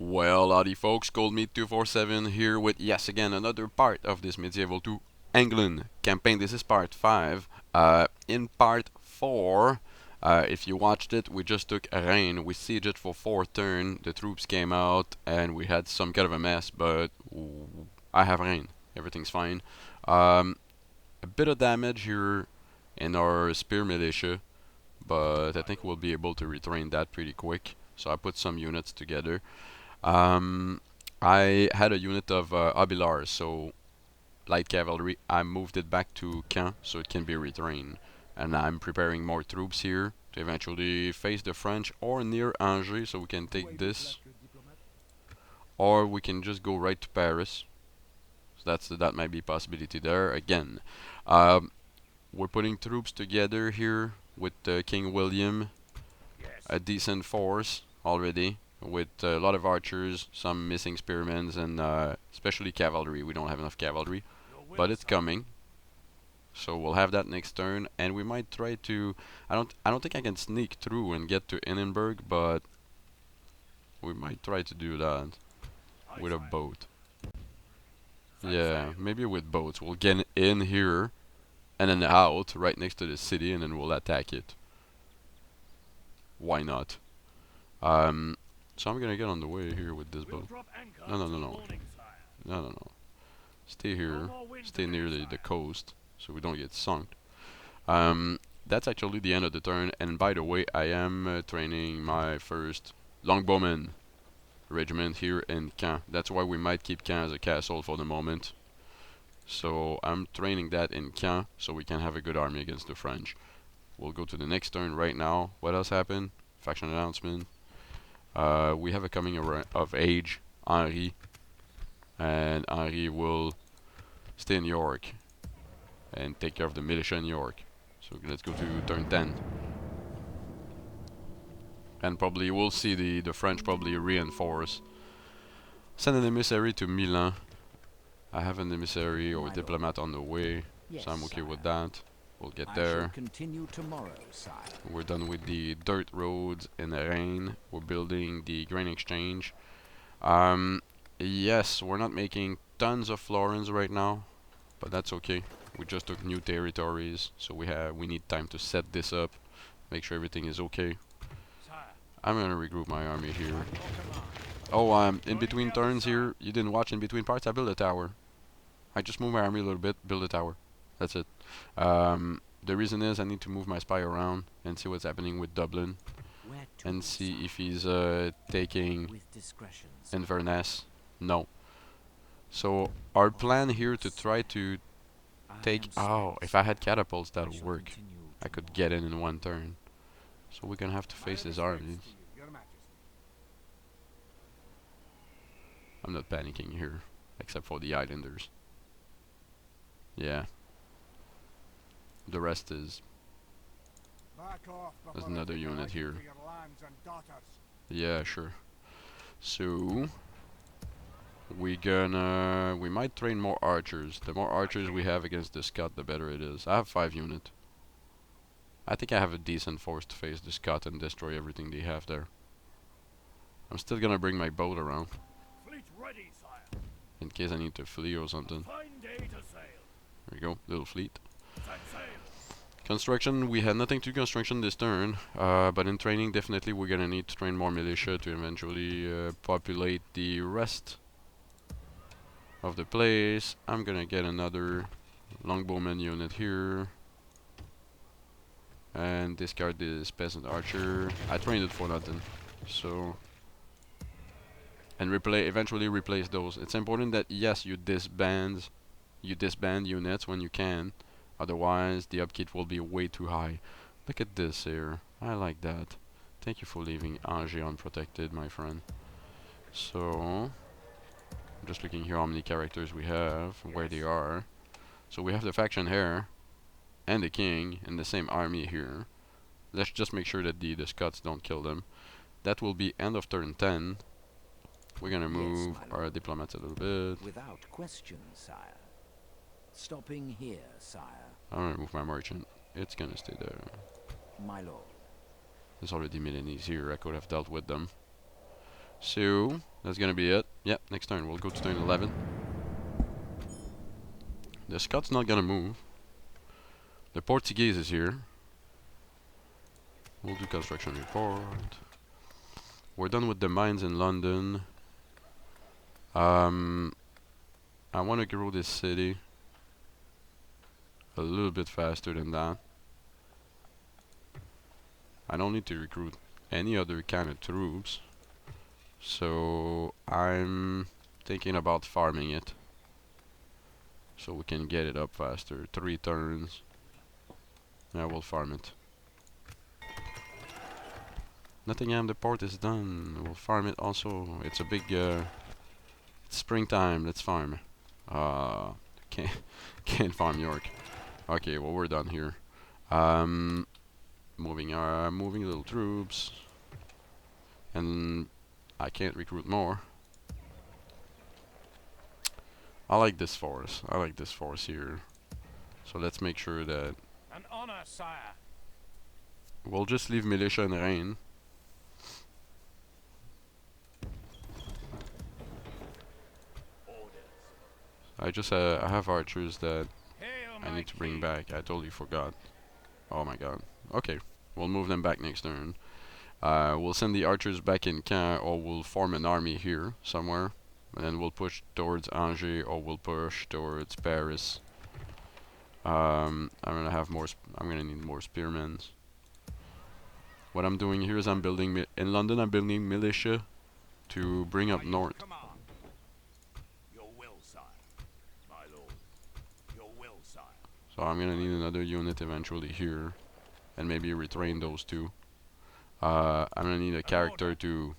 Well, howdy folks, ColdMeat247 here with yes again another part of this Medieval to England campaign. This is part 5. In part 4, if you watched it, we just took Rennes. We sieged it for 4 turns. The troops came out and we had some kind of a mess, but I have Rennes. Everything's fine. A bit of damage here in our spear militia, but I think we'll be able to retrain that pretty quick. So I put some units together. Um, I had a unit of Abilars, so light cavalry. I moved it back to Caen so it can be retrained. And I'm preparing more troops here to eventually face the French or near Angers so we can take this. Or we can just go right to Paris. So that might be a possibility there. Again, we're putting troops together here with King William. A decent force already, with a lot of archers, some missing spearmen, and especially cavalry. We don't have enough cavalry, but it's coming. So we'll have that next turn, and we might try to. I don't think I can sneak through and get to Edinburgh, but we might try to do that with a boat. Yeah, maybe with boats. We'll get in here and then out right next to the city, and then we'll attack it. Why not? So I'm gonna get on the way here with this boat. No, no, no, no. No, no, no. Stay here. Stay near the coast so we don't get sunk. That's actually the end of the turn. And by the way, I am training my first longbowman regiment here in Caen. That's why we might keep Caen as a castle for the moment. So I'm training that in Caen so we can have a good army against the French. We'll go to the next turn right now. What else happened? Faction announcement. We have a coming of age, Henri, and Henri will stay in York and take care of the militia in York. So let's go to turn 10. And probably we'll see the French probably reinforce. Send an emissary to Milan. I have an emissary or diplomat on the way, so I'm okay with that. We'll get there. We're done with the dirt roads in the rain. We're building the grain exchange. Yes, we're not making tons of florins right now, but that's okay. We just took new territories, so we need time to set this up, make sure everything is okay. I'm gonna regroup my army here. Oh, in between turns here, you didn't watch in between parts. I built a tower. I just moved my army a little bit, build a tower. That's it. The reason is I need to move my spy around and see what's happening with Dublin and see if he's taking Inverness. No. So our plan here to try to take. Oh, if I had catapults, that'll work. I could get in one turn. So we're gonna have to face his armies. I'm not panicking here, except for the islanders. Yeah. The rest is. There's another unit here. Yeah, sure. So we might train more archers. The more archers we have against the Scot, the better it is. I have 5 units. I think I have a decent force to face the Scot and destroy everything they have there. I'm still gonna bring my boat around in case I need to flee or something. There we go, little fleet. Construction, we had nothing to construction this turn, but in training definitely we're gonna need to train more militia to eventually populate the rest of the place. I'm gonna get another longbowman unit here and discard this peasant archer. I trained it for nothing, so and eventually replace those. It's important that yes, you disband units when you can. Otherwise, the upkeep will be way too high. Look at this here. I like that. Thank you for leaving Angers unprotected, my friend. So, I'm just looking here how many characters we have, where they are. So we have the faction here, and the king, in the same army here. Let's just make sure that the Scots don't kill them. That will be end of turn 10. We're gonna move our diplomats a little bit. Without question, sire. Stopping here, sire. I'm gonna move my merchant. It's gonna stay there. My lord. There's already Milanese here. I could have dealt with them. So that's gonna be it. Yep, next turn we'll go to turn 11. The Scots not gonna move. The Portuguese is here. We'll do construction report. We're done with the mines in London. I want to grow this city a little bit faster than that. I don't need to recruit any other kind of troops. So I'm thinking about farming it. So we can get it up faster. 3 turns. I will farm it. Nottingham, the port is done. We'll farm it also. It's a big it's springtime. Let's farm. Can't can't farm York. Okay, well we're done here. Moving little troops, and I can't recruit more. I like this force. I like this force here. So let's make sure that An honor, sire. we'll just leave militia in Rennes. I have archers that Hail, I my need to bring king. back. I totally forgot. Oh my god. Okay, we'll move them back next turn. We'll send the archers back in Caen, or we'll form an army here somewhere, and then we'll push towards Angers, or we'll push towards Paris. I'm gonna need more spearmen. What I'm doing here is I'm building in London. I'm building militia to bring up north. Your will, sire. My lord. Your will, sire. So I'm gonna need another unit eventually here, and maybe retrain those two. I'm gonna need a character to,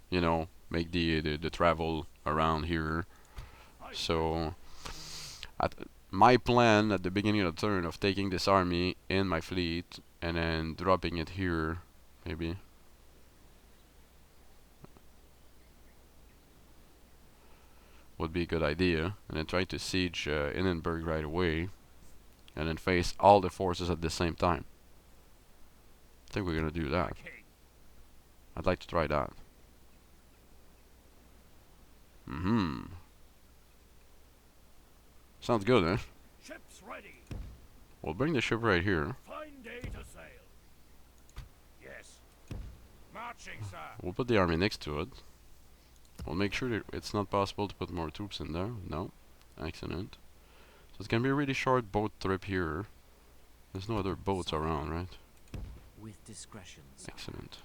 you know, make the travel around here. So, my plan at the beginning of the turn of taking this army in my fleet and then dropping it here, maybe. Would be a good idea, and then try to siege Innenberg right away, and then face all the forces at the same time. I think we're gonna do that. I'd like to try that. Sounds good, eh? Ships ready. We'll bring the ship right here. Fine day to sail. Yes. Marching, sir. We'll put the army next to it. We'll make sure that it's not possible to put more troops in there. No. Excellent. So it's gonna be a really short boat trip here. There's no other boats around, right? With discretion, sire. Excellent.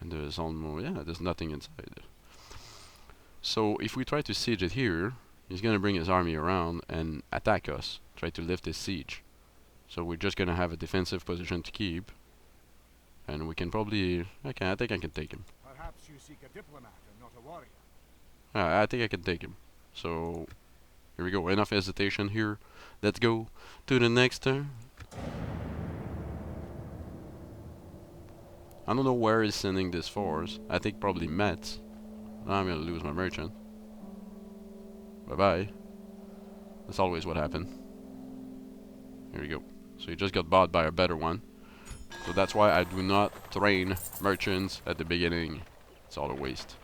And there's almost, yeah, there's nothing inside. So if we try to siege it here, he's gonna bring his army around and attack us. Try to lift his siege. So we're just gonna have a defensive position to keep. And we can probably, I think I can take him. Perhaps you seek a diplomat and not a warrior. I think I can take him. So here we go. Enough hesitation here. Let's go to the next turn. I don't know where he's sending this force. I think probably Metz. I'm gonna lose my merchant. Bye bye. That's always what happened. Here we go. So he just got bought by a better one. So that's why I do not train merchants at the beginning. It's all a waste.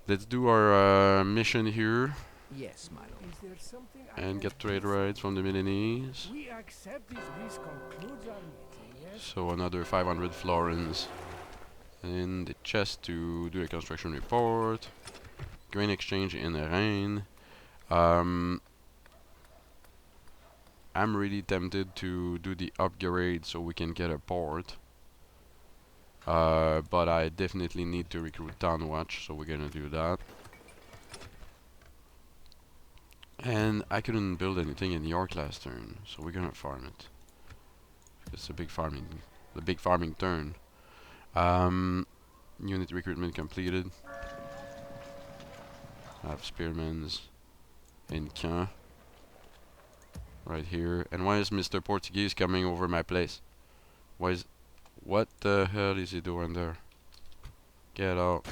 Let's do our mission here Yes, my lord. Is there something I and can get trade do for rights from the Milanese. you? We accept this concludes our meeting, yes? So another 500 florins in the chest to do a construction report. Grain exchange in Rennes. I'm really tempted to do the upgrade so we can get a port. But I definitely need to recruit Town Watch, so we're gonna do that. And I couldn't build anything in York last turn, so we're gonna farm it. It's a big farming turn. Unit recruitment completed. I have spearmans in Caen. Right here. And why is Mr. Portuguese coming over my place? What the hell is he doing there? Get out.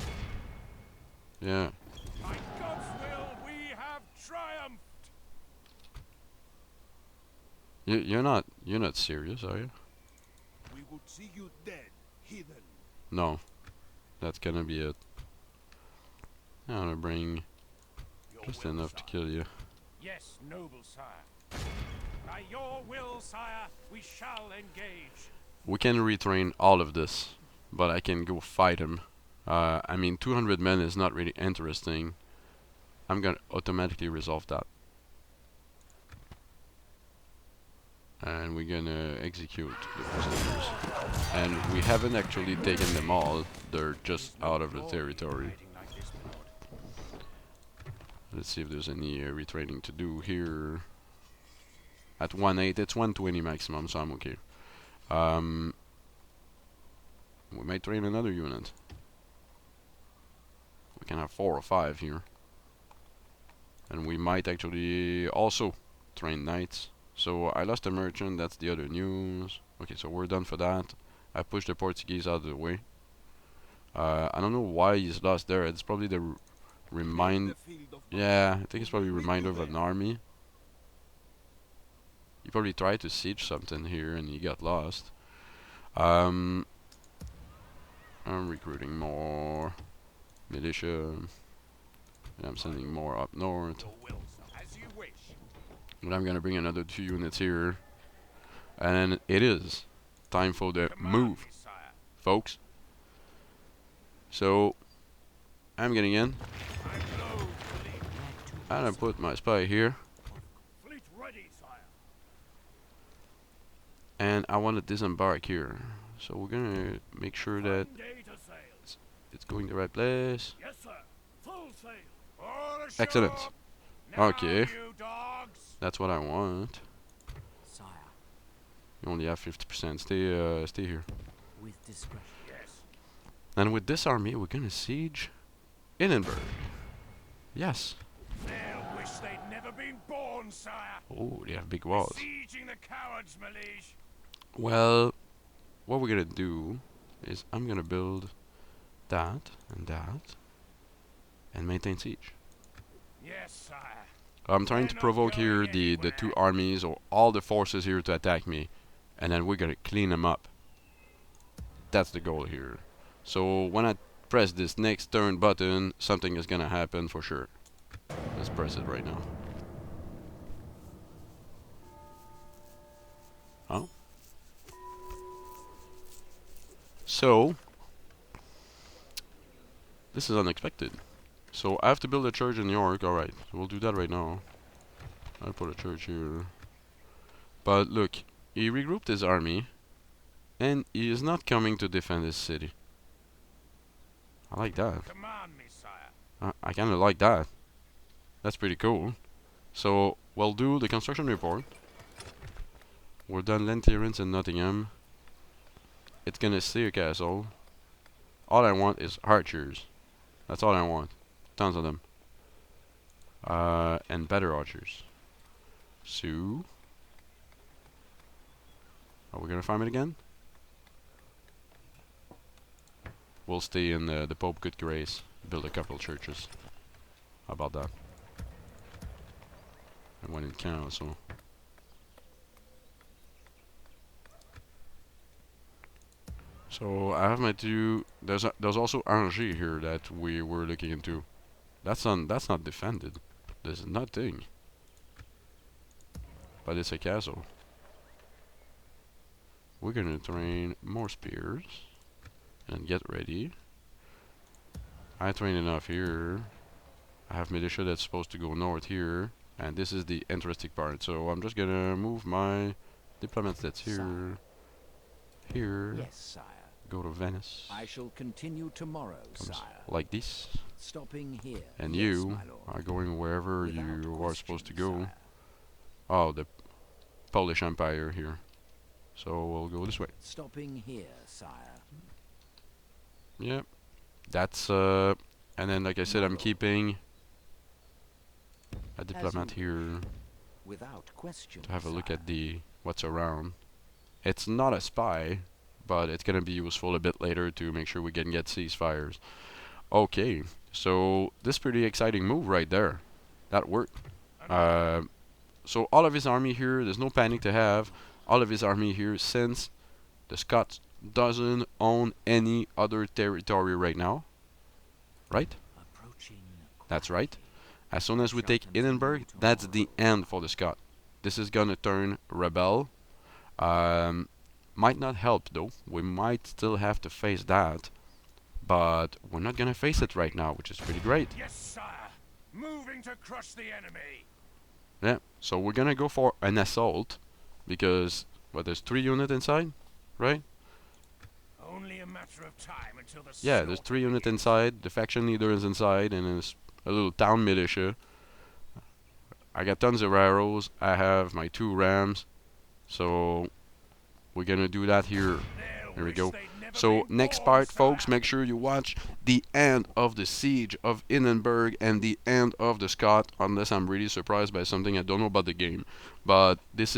Yeah. By God's will, we have triumphed. You're not serious, are you? We would see you dead, heathen. No, that's gonna be it. I'm gonna bring Your just will, enough to sire. kill you. Yes, noble sire. By your will, sire, we shall engage. We can retrain all of this, but I can go fight him. I mean, 200 men is not really interesting. I'm gonna automatically resolve that. And we're gonna execute the prisoners. And we haven't actually taken them all, they're just out of the territory. Let's see if there's any retraining to do here. At 1.8, it's 120 maximum, so I'm okay. We might train another unit. We can have 4 or 5 here. And we might actually also train knights. So I lost a merchant, that's the other news. Okay, so we're done for that. I pushed the Portuguese out of the way. I don't know why he's lost there. It's probably the yeah, I think it's probably a reminder of an army. He probably tried to siege something here and he got lost. I'm recruiting more militia. I'm sending more up north. Your will, sire. As you wish. And I'm gonna bring another 2 units here. And it is time for the Command move, me, sire. folks. So I'm getting in. I'm loath to leave. And I put my spy here. Fleet ready, sire. And I want to disembark here. So we're gonna make sure that Day to sail. it's going the right place. Yes, sir. Full sail. All ashore. Excellent. Now, Okay. you dogs. That's what I want. Sire, You only have 50%. Stay here. with discretion. Yes. And with this army, we're gonna siege Edinburgh. Yes. They'll wish they'd never been born, sire. Oh, they have big walls. Besieging the cowards, my liege. Well, what we're gonna do is I'm gonna build that and maintain siege. Yes, sire. I'm trying They're to not provoke here going the 2 anywhere. armies or all the forces here to attack me, and then we're gonna clean them up. That's the goal here. So when I press this next turn button, something is gonna happen for sure. Let's press it right now. Oh. So this is unexpected. So I have to build a church in York. Alright, so we'll do that right now. I'll put a church here. But look, he regrouped his army, and he is not coming to defend his city. I like that. Command me, sire. I kinda like that. That's pretty cool. So we'll do the construction report. We're done Lentirans in Nottingham. It's gonna stay a castle. All I want is archers. That's all I want. Tons of them. And better archers. So are we gonna farm it again? We'll stay in the Pope Good Grace. Build a couple churches. How about that? And one in council. So I have my 2. There's also Angers here that we were looking into. That's not defended. There's nothing. But it's a castle. We're gonna train more spears and get ready. I train enough here. I have militia that's supposed to go north here, and this is the interesting part. So I'm just gonna move my diplomats that's here, here. Yes, sire. Go to Venice. I shall continue tomorrow, Comes sire. like this, Stopping here. and Yes, you my lord. are going wherever Without you are supposed to question, go. sire. Oh, the Polish Empire here. So we'll go this way. Stopping here, sire. Yep. That's and then like I said, I'm keeping a diplomat here Without question, to have a look sire. at the what's around. It's not a spy, but it's gonna be useful a bit later to make sure we can get ceasefires. Okay, so this pretty exciting move right there. That worked. So all of his army here, there's no panic to have. All of his army here, since the Scots doesn't own any other territory right now, right? Approaching That's right. quietly. As soon as we Shall take Edinburgh, continue that's the tomorrow. end for the Scot. This is gonna turn rebel. Might not help though. We might still have to face that, but we're not gonna face it right now, which is pretty great. Yes, sire. Moving to crush the enemy. Yeah. So we're gonna go for an assault because there's 3 units inside, right? Only a matter of time until the Yeah, there's slaughter 3 units begins. inside. The faction leader is inside, and there's a little town militia. I got tons of arrows. I have my 2 rams, so we're gonna do that here. They'll There we wish go. they'd never So been next born, part, folks, sire. make sure you watch the end of the siege of Edinburgh and the end of the Scot. Unless I'm really surprised by something I don't know about the game, but this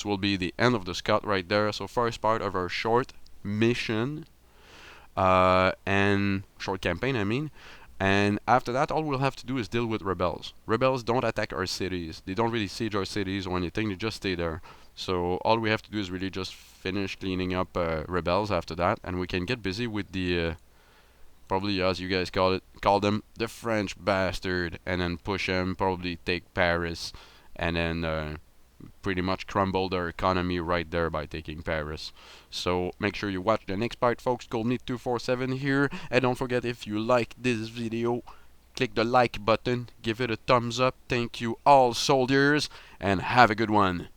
will be the end of the Scot right there. So first part of our short mission, and short campaign, I mean. And after that, all we'll have to do is deal with rebels. Rebels don't attack our cities. They don't really siege our cities or anything. They just stay there. So all we have to do is really just finish cleaning up rebels after that, and we can get busy with the probably, as you guys call them, the French bastard, and then push them. Probably take Paris, and then pretty much crumble their economy right there by taking Paris. So make sure you watch the next part, folks. ColdMeat247 here, and don't forget, if you like this video, click the like button, give it a thumbs up. Thank you all, soldiers, and have a good one.